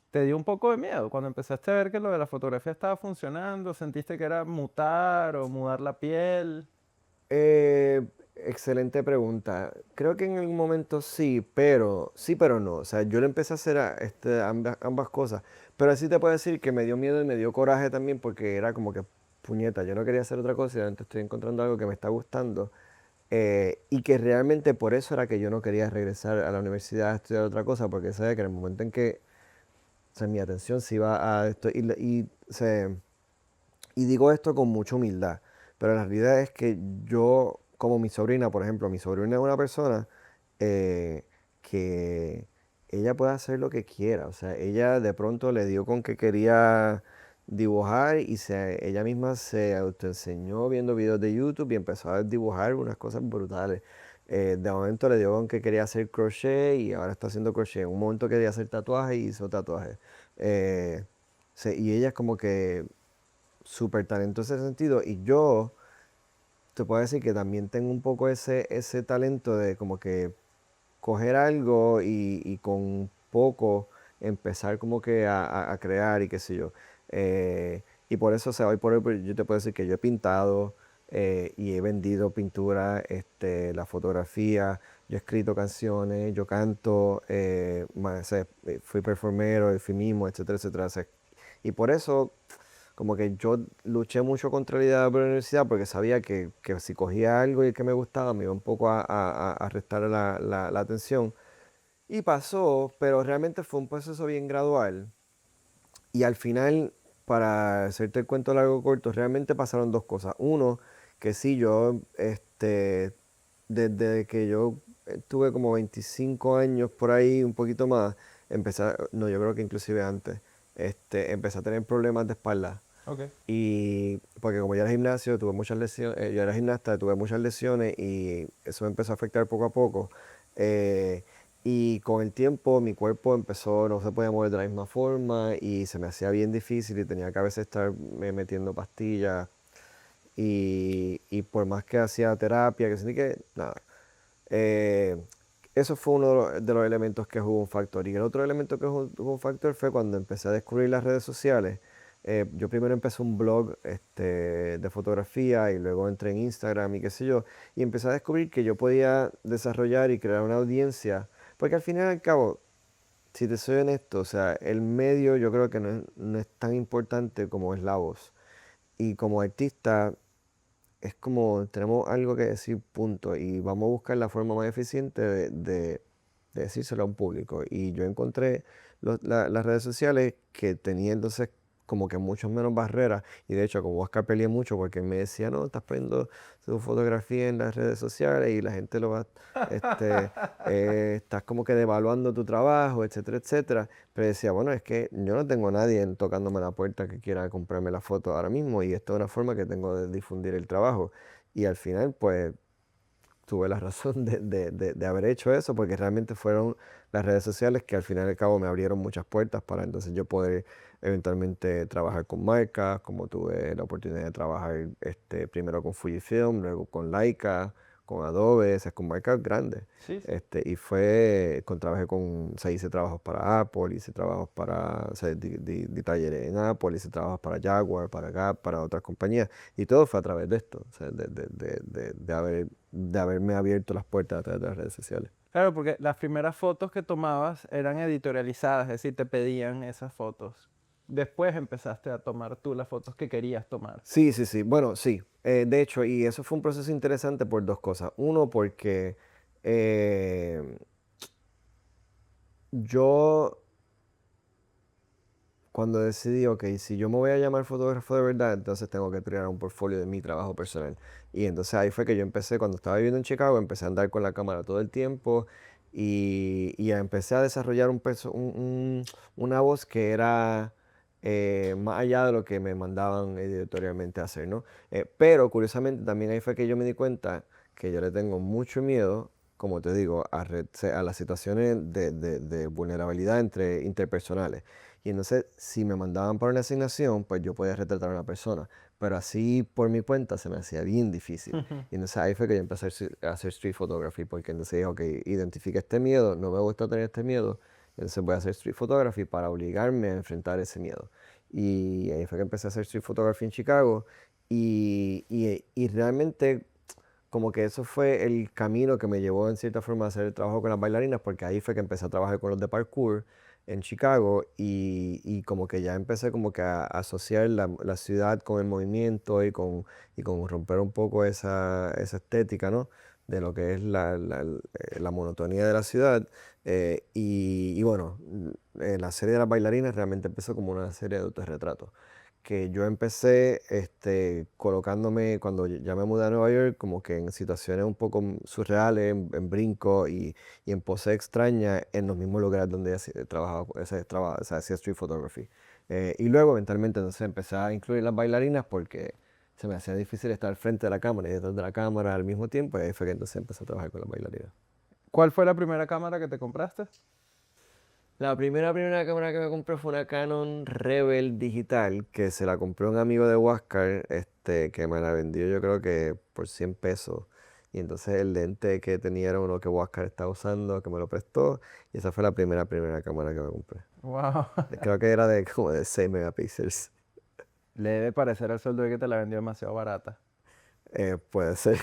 te dio un poco de miedo cuando empezaste a ver que lo de la fotografía estaba funcionando? ¿Sentiste que era mutar o mudar la piel? Eh, excelente pregunta. Creo que en algún momento sí, pero no. O sea, yo le empecé a hacer ambas cosas. Pero sí te puedo decir que me dio miedo y me dio coraje también porque era como que, puñeta, yo no quería hacer otra cosa y ahora estoy encontrando algo que me está gustando. Y que realmente por eso era que yo no quería regresar a la universidad a estudiar otra cosa, porque sabía que en el momento en que, o sea, mi atención se iba a esto, y digo esto con mucha humildad, pero la realidad es que yo, como mi sobrina, por ejemplo, mi sobrina es una persona eh, que ella puede hacer lo que quiera. O sea, ella de pronto le dio con que quería dibujar y ella misma se autoenseñó viendo videos de YouTube y empezó a dibujar unas cosas brutales. De momento le dio con que quería hacer crochet y ahora está haciendo crochet. En un momento quería hacer tatuajes y hizo tatuajes. Y ella es como que súper talentoso en ese sentido. Y yo te puedo decir que también tengo un poco ese talento de como que coger algo y con poco empezar como que a crear y qué sé yo. Y por eso, o sea, hoy por hoy pues, yo te puedo decir que yo he pintado y he vendido pintura, la fotografía, yo he escrito canciones, yo canto, o sea, fui performero, fui mimo, etcétera, etcétera. O sea, y por eso como que yo luché mucho contra la idea de la universidad porque sabía que si cogía algo y que me gustaba me iba un poco a restar la atención. Y pasó, pero realmente fue un proceso bien gradual. Y al final, para hacerte el cuento largo corto, realmente pasaron dos cosas. Uno, que sí, yo, desde que yo tuve como 25 años por ahí, un poquito más, no, yo creo que inclusive antes, empecé a tener problemas de espalda. Ok. Y porque como yo era gimnasio, tuve muchas lesiones, yo era gimnasta, tuve muchas lesiones y eso me empezó a afectar poco a poco. Eh, y con el tiempo mi cuerpo empezó, no se podía mover de la misma forma y se me hacía bien difícil y tenía que a veces estar metiendo pastillas y por más que hacía terapia, que sentí que nada. Eh, Eso fue uno de los elementos que jugó un factor. Y el otro elemento que jugó un factor fue cuando empecé a descubrir las redes sociales. Yo primero empecé un blog de fotografía y luego entré en Instagram y qué sé yo. Y empecé a descubrir que yo podía desarrollar y crear una audiencia. Porque al fin y al cabo, si te soy honesto, o sea, el medio yo creo que no es tan importante como es la voz. Y como artista, es como tenemos algo que decir, punto, y vamos a buscar la forma más eficiente de decírselo a un público. Y yo encontré las redes sociales que tenían entonces como que mucho menos barreras, y de hecho como Oscar peleé mucho porque él me decía, no, estás poniendo tu fotografía en las redes sociales y la gente lo va, este, estás como que devaluando tu trabajo, etcétera, etcétera. Pero decía, bueno, es que yo no tengo a nadie tocándome la puerta que quiera comprarme la foto ahora mismo y esta es una forma que tengo de difundir el trabajo. Y al final, pues, tuve la razón de haber hecho eso porque realmente fueron las redes sociales que al final y al cabo me abrieron muchas puertas para entonces yo poder eventualmente trabajar con marcas, como tuve la oportunidad de trabajar primero con Fujifilm, luego con Leica, con Adobe, esas con marcas grandes. Sí, sí. Trabajé con, o sea, hice trabajos para Apple, hice trabajos para, o sea, di talleres en Apple, hice trabajos para Jaguar, para Gap, para otras compañías. Y todo fue a través de esto, o sea, de haberme abierto las puertas a través de las redes sociales. Claro, porque las primeras fotos que tomabas eran editorializadas, es decir, te pedían esas fotos. Después empezaste a tomar tú las fotos que querías tomar. Sí, sí, sí. Bueno, sí. De hecho, y eso fue un proceso interesante por dos cosas. Uno, porque eh, yo cuando decidí, ok, si yo me voy a llamar fotógrafo de verdad, entonces tengo que crear un portfolio de mi trabajo personal. Y entonces ahí fue que yo empecé, cuando estaba viviendo en Chicago, empecé a andar con la cámara todo el tiempo y empecé a desarrollar una voz que era más allá de lo que me mandaban editorialmente a hacer, ¿no? Pero curiosamente también ahí fue que yo me di cuenta que yo le tengo mucho miedo como te digo, a las situaciones de vulnerabilidad interpersonales. Y entonces, si me mandaban para una asignación, pues yo podía retratar a una persona. Pero así por mi cuenta se me hacía bien difícil. Y entonces ahí fue que yo empecé a hacer street photography, porque entonces dije, ok, identifica este miedo, no me gusta tener este miedo, entonces voy a hacer street photography para obligarme a enfrentar ese miedo. Y ahí fue que empecé a hacer street photography en Chicago. Y realmente como que eso fue el camino que me llevó en cierta forma a hacer el trabajo con las bailarinas, porque ahí fue que empecé a trabajar con los de parkour en Chicago y como que ya empecé como que a asociar la ciudad con el movimiento y con romper un poco esa estética, ¿no? De lo que es la monotonía de la ciudad. Y bueno, la serie de las bailarinas realmente empezó como una serie de autorretratos que yo empecé colocándome cuando ya me mudé a Nueva York, como que en situaciones un poco surreales, en brinco y en pose extraña en los mismos lugares donde trabajaba, o sea, hacía street photography. Y luego eventualmente entonces empecé a incluir las bailarinas porque se me hacía difícil estar al frente de la cámara y detrás de la cámara al mismo tiempo, y ahí fue que entonces empecé a trabajar con las bailarinas. ¿Cuál fue la primera cámara que te compraste? La primera cámara que me compré fue una Canon Rebel digital, que se la compró un amigo de Huáscar, que me la vendió yo creo que por 100 pesos. Y entonces el lente que tenía era uno que Huáscar estaba usando, que me lo prestó. Y esa fue la primera cámara que me compré. Wow. Creo que era de como de 6 megapíxeles. Le debe parecer al sueldo de que te la vendió demasiado barata. Puede ser,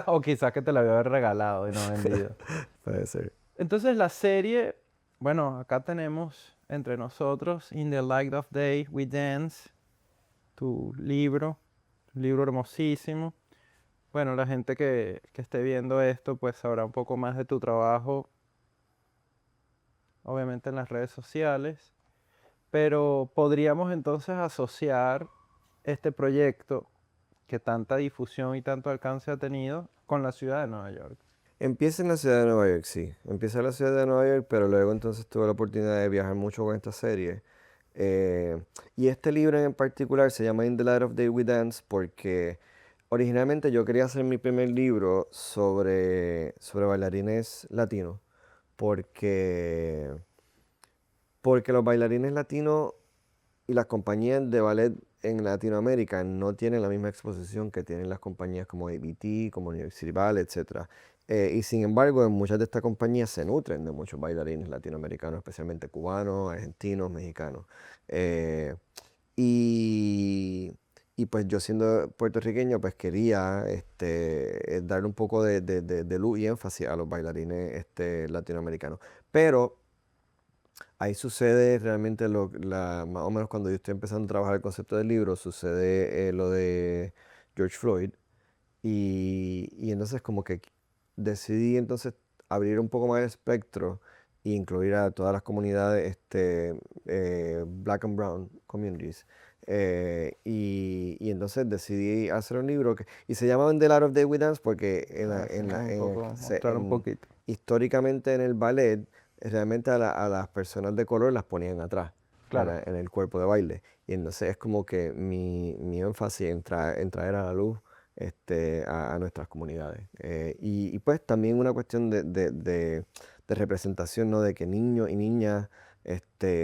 O quizás que te la había regalado y no vendido. puede ser. Entonces la serie, bueno, acá tenemos entre nosotros In the Light of Day We Dance, tu libro hermosísimo. Bueno, la gente que esté viendo esto pues sabrá un poco más de tu trabajo, obviamente en las redes sociales, pero podríamos entonces asociar este proyecto que tanta difusión y tanto alcance ha tenido con la ciudad de Nueva York. Empieza en la ciudad de Nueva York, sí. Empieza en la ciudad de Nueva York, pero luego entonces tuve la oportunidad de viajar mucho con esta serie. Eh, y este libro en particular se llama In the Light of Day We Dance porque originalmente yo quería hacer mi primer libro sobre bailarines latinos, porque, porque los bailarines latinos y las compañías de ballet en Latinoamérica no tienen la misma exposición que tienen las compañías como ABT, como New York City Ballet, etc. Y sin embargo, muchas de estas compañías se nutren de muchos bailarines latinoamericanos, especialmente cubanos, argentinos, mexicanos. Eh, y, y pues yo siendo puertorriqueño, pues quería darle un poco de luz y énfasis a los bailarines latinoamericanos. Pero ahí sucede realmente más o menos cuando yo estoy empezando a trabajar el concepto del libro, sucede lo de George Floyd. Y entonces como que decidí entonces abrir un poco más el espectro e incluir a todas las comunidades Black and Brown communities. Y entonces decidí hacer un libro y se llama In the Light of Day We Dance porque Un poco, mostrar un poquito. históricamente en el ballet realmente a las personas de color las ponían atrás Claro. en el cuerpo de baile. Y entonces es como que mi énfasis en traer a la luz a nuestras comunidades. Y pues también una cuestión de representación, ¿no? De que niños y niñas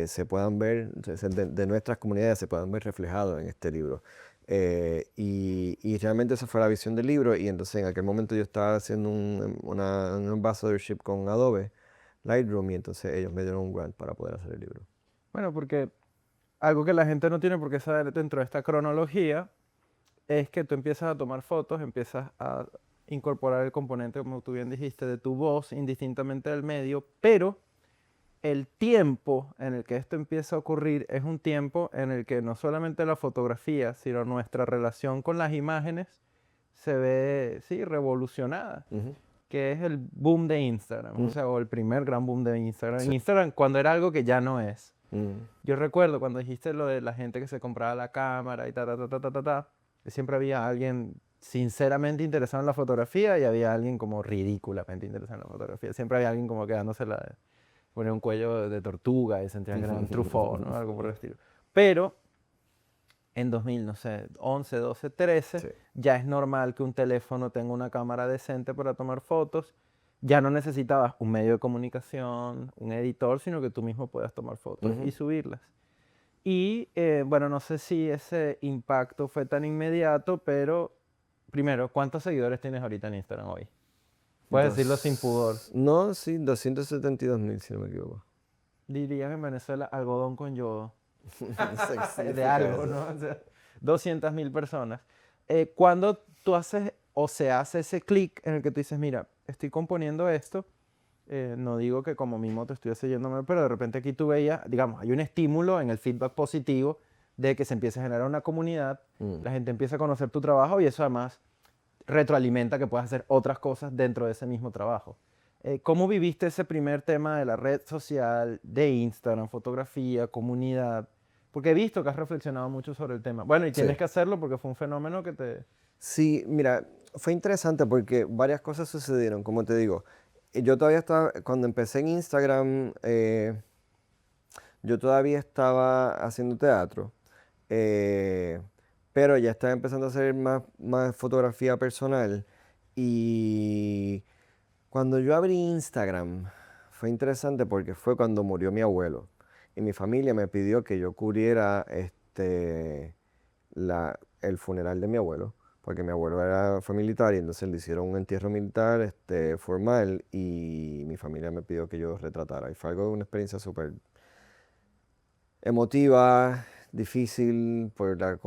se puedan ver, de nuestras comunidades se puedan ver reflejados en este libro. Y realmente esa fue la visión del libro y entonces en aquel momento yo estaba haciendo un ambassadorship con Adobe Lightroom y entonces ellos me dieron un grant para poder hacer el libro. Bueno, porque algo que la gente no tiene por qué saber dentro de esta cronología es que tú empiezas a tomar fotos, empiezas a incorporar el componente, como tú bien dijiste, de tu voz, indistintamente del medio, pero el tiempo en el que esto empieza a ocurrir es un tiempo en el que no solamente la fotografía, sino nuestra relación con las imágenes se ve, sí, revolucionada, Ujú. que es el boom de Instagram, o Mm, sea, o el primer gran boom de Instagram. sí. Instagram cuando era algo que ya no es. Mm, Yo recuerdo cuando dijiste lo de la gente que se compraba la cámara y ta, ta, ta, ta, ta, ta, ta, que siempre había alguien sinceramente interesado en la fotografía y había alguien como ridículamente interesado en la fotografía. Siempre había alguien como quedándose la, ponía un cuello de tortuga y sentían que era un Truffaut, ¿no? Algo por el estilo. Pero en 2000, no sé, 11, 12, 13, sí. ya es normal que un teléfono tenga una cámara decente para tomar fotos ya no necesitabas un medio de comunicación, un editor, sino que tú mismo puedas tomar fotos y Ujú. subirlas. Y bueno, no sé si ese impacto fue tan inmediato, pero primero, ¿cuántos seguidores tienes ahorita en Instagram hoy? Puedes decirlo sin pudor. No, sí, 272.000, si no me equivoco. Dirías en Venezuela algodón con yodo. No sé qué De significa algo, eso. ¿no? O sea, 200.000 personas. Cuando tú haces o se hace ese clic en el que tú dices, mira, estoy componiendo esto, no digo que como mismo te estuviese yendo mal, pero de repente aquí tú veías, digamos, hay un estímulo en el feedback positivo de que se empiece a generar una comunidad, Mm. la gente empieza a conocer tu trabajo y eso además retroalimenta que puedas hacer otras cosas dentro de ese mismo trabajo. ¿Cómo viviste ese primer tema de la red social, de Instagram, fotografía, comunidad? Porque he visto que has reflexionado mucho sobre el tema. Bueno, y Sí. tienes que hacerlo porque fue un fenómeno que te... Sí, mira, fue interesante porque varias cosas sucedieron, como te digo. Yo todavía estaba, cuando empecé en Instagram, yo todavía estaba haciendo teatro, eh, pero ya estaba empezando a hacer más fotografía personal. Y cuando yo abrí Instagram, fue interesante porque fue cuando murió mi abuelo. Y mi familia me pidió que yo cubriera el funeral de mi abuelo, porque mi abuelo fue militar y entonces le hicieron un entierro militar formal y mi familia me pidió que yo retratara. Y fue algo, una experiencia súper emotiva, difícil por la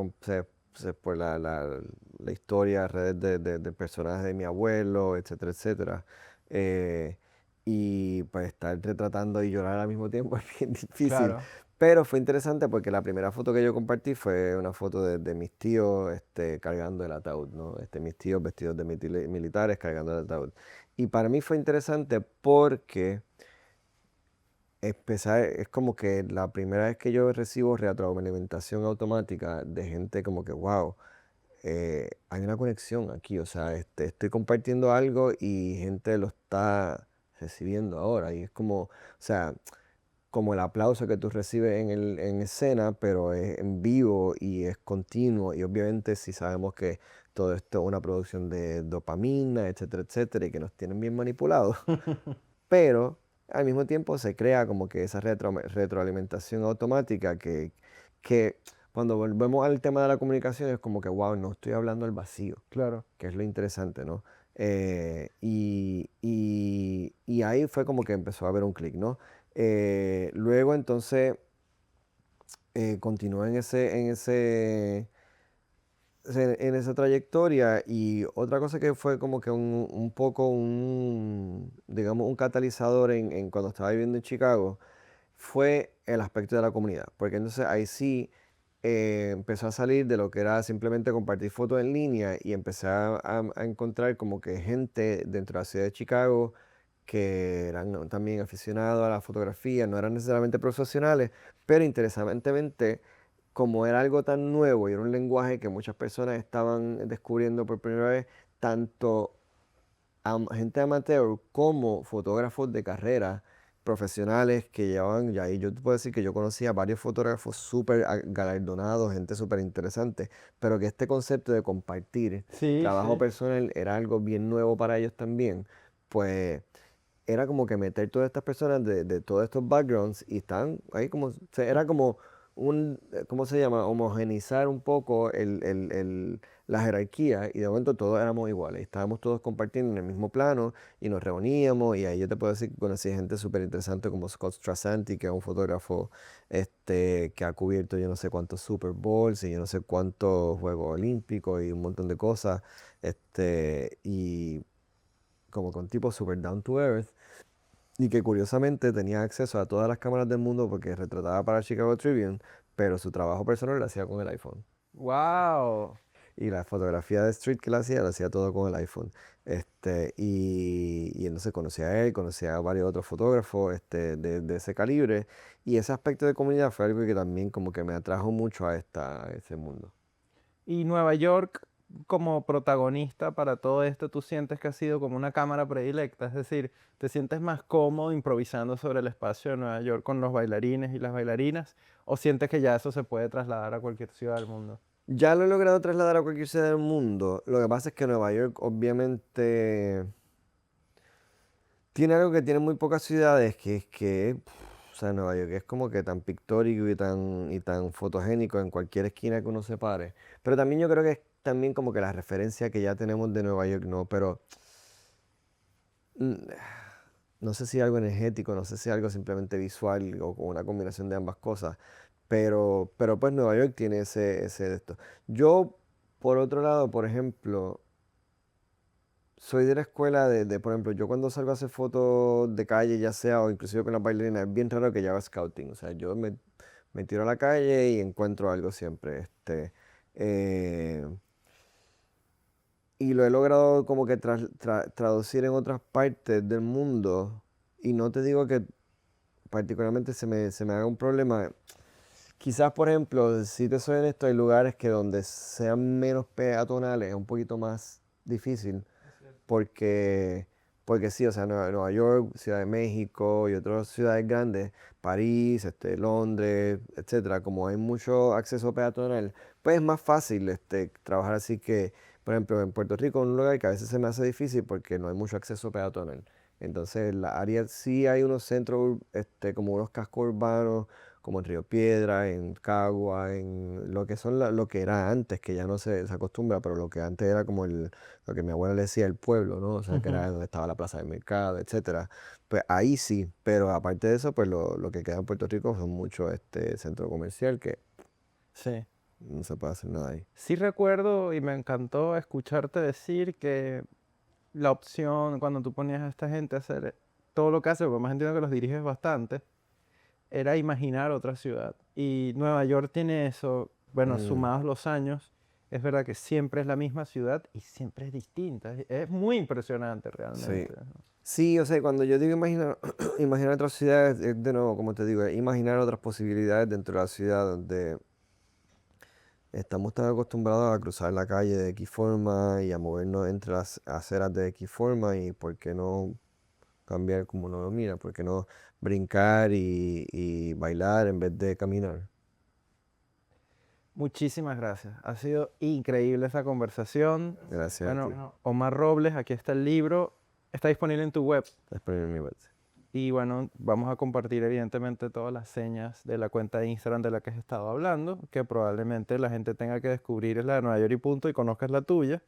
historia, redes de personajes de mi abuelo, etcétera, etcétera. Eh, y pues estar retratando y llorar al mismo tiempo es bien difícil. Claro. Pero fue interesante porque la primera foto que yo compartí fue una foto de mis tíos cargando el ataúd, ¿no? Mis tíos vestidos de militares cargando el ataúd. Y para mí fue interesante porque es como que la primera vez que yo recibo retroalimentación automática de gente como que, wow, hay una conexión aquí, o sea, estoy compartiendo algo y gente lo está recibiendo ahora. Y es como, o sea, como el aplauso que tú recibes en escena, pero es en vivo y es continuo. Y obviamente si sabemos que todo esto es una producción de dopamina, etcétera, etcétera, y que nos tienen bien manipulados, pero al mismo tiempo se crea como que esa retroalimentación automática que cuando volvemos al tema de la comunicación es como que, wow, no estoy hablando al vacío, Claro. que es lo interesante, ¿no? Y ahí fue como que empezó a haber un clic, ¿no? Luego entonces continué en esa trayectoria y otra cosa que fue como que un poco digamos, un catalizador en cuando estaba viviendo en Chicago fue el aspecto de la comunidad, porque entonces ahí sí empezó a salir de lo que era simplemente compartir fotos en línea y empecé a encontrar como que gente dentro de la ciudad de Chicago que eran también aficionados a la fotografía, no eran necesariamente profesionales, pero interesantemente, como era algo tan nuevo y era un lenguaje que muchas personas estaban descubriendo por primera vez, tanto gente amateur como fotógrafos de carrera profesionales que llevaban, ya ahí yo te puedo decir que yo conocía varios fotógrafos súper galardonados, gente súper interesante, pero que este concepto de compartir Sí, trabajo sí. personal era algo bien nuevo para ellos también, pues era como que meter todas estas personas de todos estos backgrounds y están ahí como, era como ¿cómo se llama? Homogenizar un poco la jerarquía y de momento todos éramos iguales, estábamos todos compartiendo en el mismo plano y nos reuníamos y ahí yo te puedo decir que conocí gente súper interesante como Scott Strasanti, que es un fotógrafo que ha cubierto yo no sé cuántos Super Bowls y yo no sé cuántos Juegos Olímpicos y un montón de cosas, y como con tipos super down to earth y que curiosamente tenía acceso a todas las cámaras del mundo porque retrataba para Chicago Tribune, pero su trabajo personal lo hacía con el iPhone. Wow. Y la fotografía de street que lo hacía todo con el iPhone. Y entonces conocí a él, conocí a varios otros fotógrafos de ese calibre. Y ese aspecto de comunidad fue algo que también como que me atrajo mucho a ese mundo. Y Nueva York como protagonista para todo esto, ¿tú sientes que ha sido como una cámara predilecta? Es decir, ¿te sientes más cómodo improvisando sobre el espacio de Nueva York con los bailarines y las bailarinas? ¿O sientes que ya eso se puede trasladar a cualquier ciudad del mundo? Ya lo he logrado trasladar a cualquier ciudad del mundo. Lo que pasa es que Nueva York obviamente Tiene algo que tienen muy pocas ciudades, que es que, o sea, Nueva York es como que tan pictórico y tan fotogénico en cualquier esquina que uno se pare. Pero también yo creo que es también como que la referencia que ya tenemos de Nueva York, ¿no? Pero mm, no sé si algo energético, no sé si algo simplemente visual o con una combinación de ambas cosas. Pero pues Nueva York tiene ese de esto. Yo, por otro lado, por ejemplo, soy de la escuela por ejemplo, yo cuando salgo a hacer fotos de calle, ya sea o inclusive con las bailarinas, es bien raro que yo haga scouting. O sea, me tiro a la calle y encuentro algo siempre. Eh, y lo he logrado como que traducir en otras partes del mundo. Y no te digo que particularmente se me haga un problema. Quizás, por ejemplo, si te soy honesto, hay lugares que donde sean menos peatonales es un poquito más difícil porque, porque sí, o sea, Nueva York, Ciudad de México y otras ciudades grandes, París, Londres, etcétera, como hay mucho acceso peatonal, pues es más fácil trabajar así que, por ejemplo, en Puerto Rico, un lugar que a veces se me hace difícil porque no hay mucho acceso peatonal. Entonces, en la área sí hay unos centros, como unos cascos urbanos, como en Río Piedra, en Cagua, en lo que lo que era antes, que ya no se acostumbra, pero lo que antes era como lo que mi abuela le decía el pueblo, ¿no? O sea, que Ujú. era donde estaba la plaza del mercado, etcétera. Pues ahí sí, pero aparte de eso, pues lo que queda en Puerto Rico son muchos centro comercial que Sí. no se puede hacer nada ahí. Sí recuerdo y me encantó escucharte decir que la opción, cuando tú ponías a esta gente a hacer todo lo que hace, porque más entiendo que los diriges bastante, era imaginar otra ciudad. Y Nueva York tiene eso, bueno, Mm, sumados los años, es verdad que siempre es la misma ciudad y siempre es distinta. Es muy impresionante sí. realmente, ¿no? Sí, o sea, cuando yo digo imaginar, imaginar otras ciudades, es de nuevo, como te digo, es imaginar otras posibilidades dentro de la ciudad donde estamos tan acostumbrados a cruzar la calle de X forma y a movernos entre las aceras de X forma y por qué no cambiar como uno lo mira, por qué no brincar y bailar en vez de caminar. Muchísimas gracias. Ha sido increíble esa conversación. Gracias a Bueno, ti. Omar Robles, aquí está el libro. Está disponible en tu web. Estás poniendo mi parte. Y bueno, vamos a compartir evidentemente todas las señas de la cuenta de Instagram de la que has estado hablando, que probablemente la gente tenga que descubrir es la de Nueva York y punto y conozcas la tuya.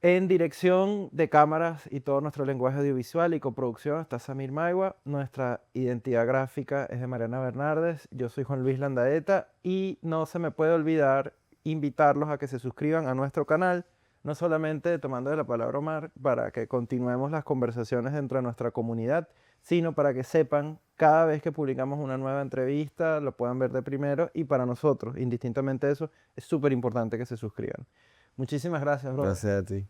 En dirección de cámaras y todo nuestro lenguaje audiovisual y coproducción está Samir Maigua. Nuestra identidad gráfica es de Mariana Bernardes. Yo soy Juan Luis Landaeta y no se me puede olvidar invitarlos a que se suscriban a nuestro canal, no solamente tomando de la palabra Omar para que continuemos las conversaciones dentro de nuestra comunidad, sino para que sepan cada vez que publicamos una nueva entrevista, lo puedan ver de primero y para nosotros, indistintamente de eso, es súper importante que se suscriban. Muchísimas gracias, brother. Gracias a ti.